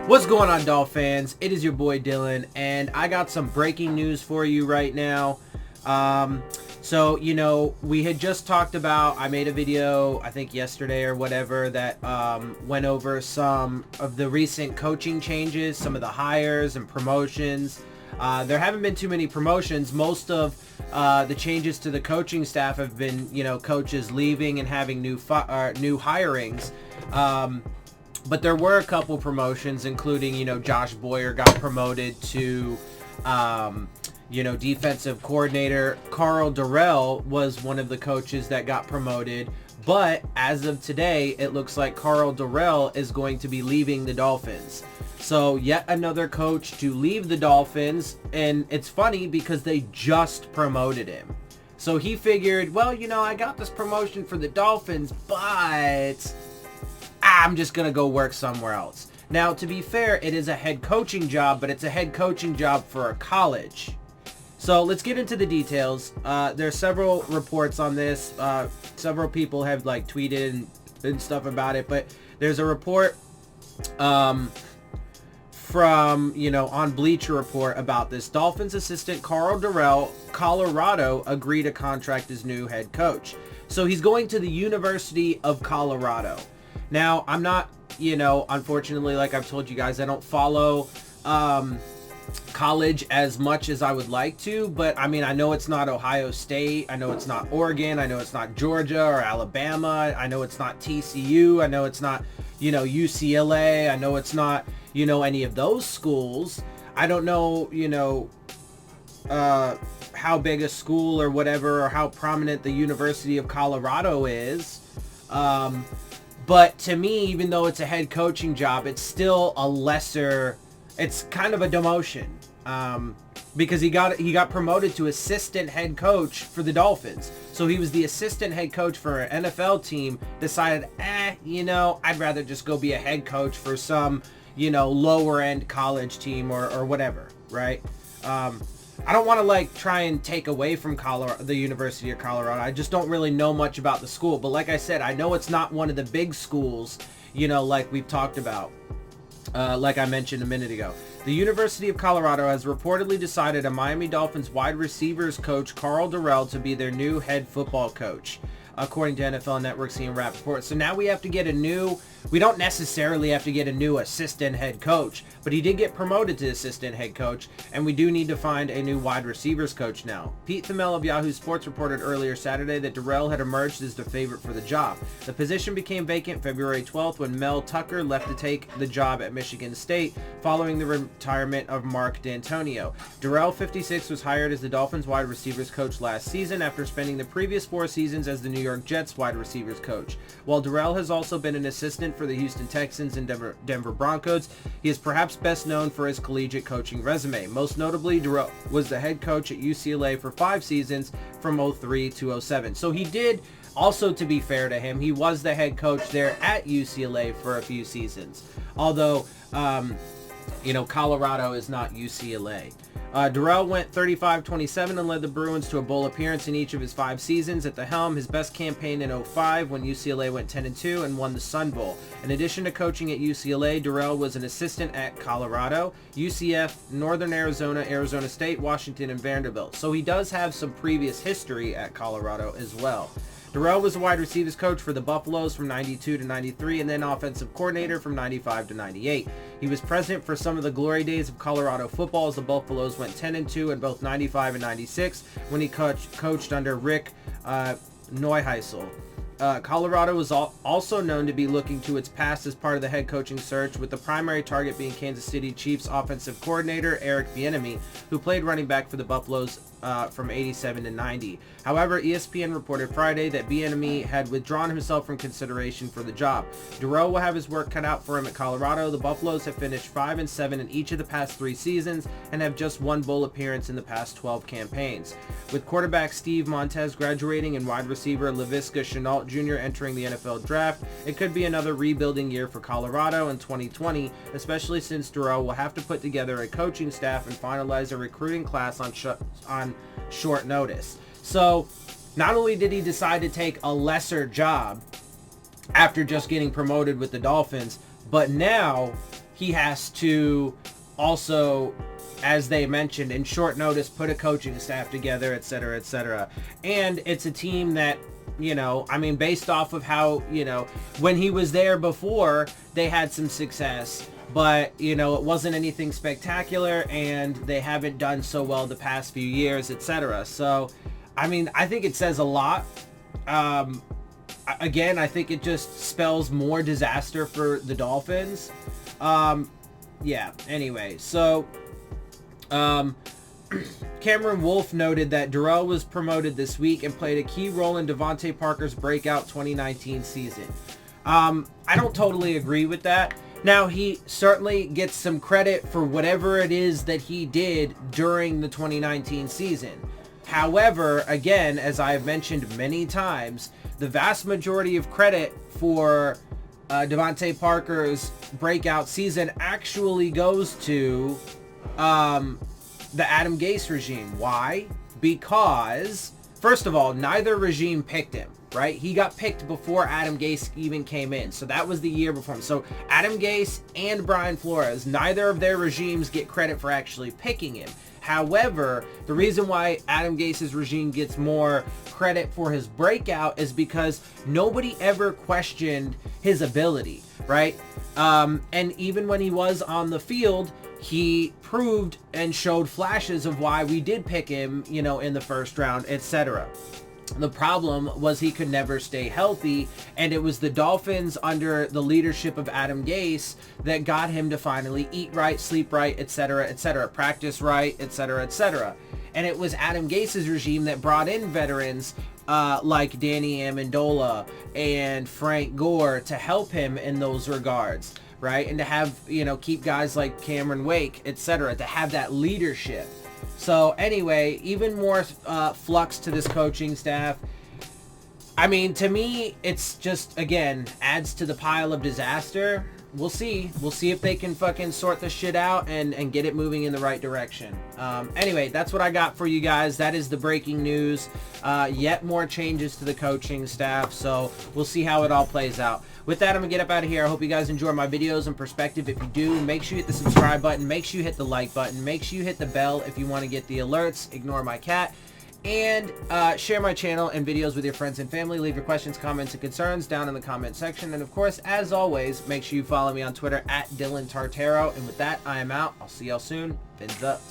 What's going on, Dolphins? It is your boy Dillon, and I got some breaking news for you right now. We had just talked about, I made a video, I think yesterday or whatever, that went over some of the recent coaching changes, some of the hires and promotions. There haven't been too many promotions. Most of the changes to the coaching staff have been, coaches leaving and having new hirings. But there were a couple promotions, including, Josh Boyer got promoted to, defensive coordinator. Karl Dorrell was one of the coaches that got promoted. But as of today, it looks like Karl Dorrell is going to be leaving the Dolphins. So yet another coach to leave the Dolphins. And it's funny because they just promoted him. So he figured, well, I got this promotion for the Dolphins, but I'm just going to go work somewhere else. Now, to be fair, it is a head coaching job, but it's a head coaching job for a college. So let's get into the details. There's several reports on this. Several people have tweeted and stuff about it, but there's a report from, on Bleacher Report about this. Dolphins assistant Karl Dorrell, Colorado, agreed to contract as new head coach. So he's going to the University of Colorado. Now, I'm not, unfortunately, like I've told you guys, I don't follow college as much as I would like to, but I know it's not Ohio State, I know it's not Oregon, I know it's not Georgia or Alabama, I know it's not TCU, I know it's not, UCLA, I know it's not, any of those schools. I don't know, how big a school or whatever, or how prominent the University of Colorado is. But to me, even though it's a head coaching job, it's still it's kind of a demotion. Because he got promoted to assistant head coach for the Dolphins. So he was the assistant head coach for an NFL team, decided, I'd rather just go be a head coach for some, lower end college team or whatever, right? I don't want to try and take away from the University of Colorado. I just don't really know much about the school. But like I said, I know it's not one of the big schools, like we've talked about, like I mentioned a minute ago. The University of Colorado has reportedly decided on Miami Dolphins wide receivers coach Karl Dorrell to be their new head football coach, according to NFL Network and Rappaport. So now we have to get we don't necessarily have to get a new assistant head coach, but he did get promoted to assistant head coach, and we do need to find a new wide receivers coach now. Pete Thamel of Yahoo Sports reported earlier Saturday that Dorrell had emerged as the favorite for the job. The position became vacant February 12th when Mel Tucker left to take the job at Michigan State following the retirement of Mark D'Antonio. Dorrell, 56, was hired as the Dolphins wide receivers coach last season after spending the previous 4 seasons as the New York Jets wide receivers coach. While Dorrell has also been an assistant for the Houston Texans and Denver Broncos, he is perhaps best known for his collegiate coaching resume. Most notably, Dorrell was the head coach at UCLA for 5 seasons from 03 to 07. So he did, also to be fair to him, he was the head coach there at UCLA for a few seasons. Although, Colorado is not UCLA. Dorrell went 35-27 and led the Bruins to a bowl appearance in each of his 5 seasons at the helm. His best campaign in 05 when UCLA went 10-2 and won the Sun Bowl. In addition to coaching at UCLA, Dorrell was an assistant at Colorado, UCF, Northern Arizona, Arizona State, Washington, and Vanderbilt. So he does have some previous history at Colorado as well. Dorrell was the wide receivers coach for the Buffaloes from 92 to 93 and then offensive coordinator from 95 to 98. He was present for some of the glory days of Colorado football as the Buffaloes went 10-2 in both 95 and 96 when he coached under Rick Neuheisel. Colorado was also known to be looking to its past as part of the head coaching search, with the primary target being Kansas City Chiefs offensive coordinator Eric Bieniemy, who played running back for the Buffaloes from 87 to 90. However, ESPN reported Friday that Bieniemy had withdrawn himself from consideration for the job. Dorrell will have his work cut out for him at Colorado. The Buffaloes have finished 5-7 in each of the past 3 seasons and have just 1 bowl appearance in the past 12 campaigns. With quarterback Steve Montez graduating and wide receiver Laviska Shenault Jr. entering the NFL draft, it could be another rebuilding year for Colorado in 2020, especially since Dorrell will have to put together a coaching staff and finalize a recruiting class on short notice. So not only did he decide to take a lesser job after just getting promoted with the Dolphins, but now he has to also, as they mentioned, in short notice, put a coaching staff together, etc., etc. And it's a team that, you know, I mean, based off of how, you know, when he was there before, they had some success, but, you know, it wasn't anything spectacular, and they haven't done so well the past few years, etc. So, I mean, I think it says a lot. Again, I think it just spells more disaster for the Dolphins. Yeah, anyway, so Cameron Wolfe noted that Dorrell was promoted this week and played a key role in Devontae Parker's breakout 2019 season. I don't totally agree with that. Now, he certainly gets some credit for whatever it is that he did during the 2019 season. However, again, as I have mentioned many times, the vast majority of credit for Devontae Parker's breakout season actually goes to the Adam Gase regime. Why? Because, first of all, neither regime picked him, right? He got picked before Adam Gase even came in. So that was the year before him. So Adam Gase and Brian Flores, neither of their regimes get credit for actually picking him. However, the reason why Adam Gase's regime gets more credit for his breakout is because nobody ever questioned his ability, right? And even when he was on the field, he proved and showed flashes of why we did pick him, you know, in the first round, etc. The problem was he could never stay healthy, and it was the Dolphins under the leadership of Adam Gase that got him to finally eat right, sleep right, etc., etc., practice right, etc., etc. And it was Adam Gase's regime that brought in veterans like Danny Amendola and Frank Gore to help him in those regards, right? And to have, you know, keep guys like Cameron Wake, etc., to have that leadership. So anyway, even more flux to this coaching staff. I mean, to me, it's just, again, adds to the pile of disaster. We'll see. We'll see if they can fucking sort this shit out and get it moving in the right direction. Anyway, that's what I got for you guys. That is the breaking news. Yet more changes to the coaching staff. So we'll see how it all plays out. With that, I'm going to get up out of here. I hope you guys enjoy my videos and perspective. If you do, make sure you hit the subscribe button. Make sure you hit the like button. Make sure you hit the bell if you want to get the alerts. Ignore my cat. And share my channel and videos with your friends and family. Leave your questions, comments, and concerns down in the comment section. And of course, as always, make sure you follow me on Twitter at Dillon Tartaro. And with that, I am out. I'll see y'all soon. Fins up.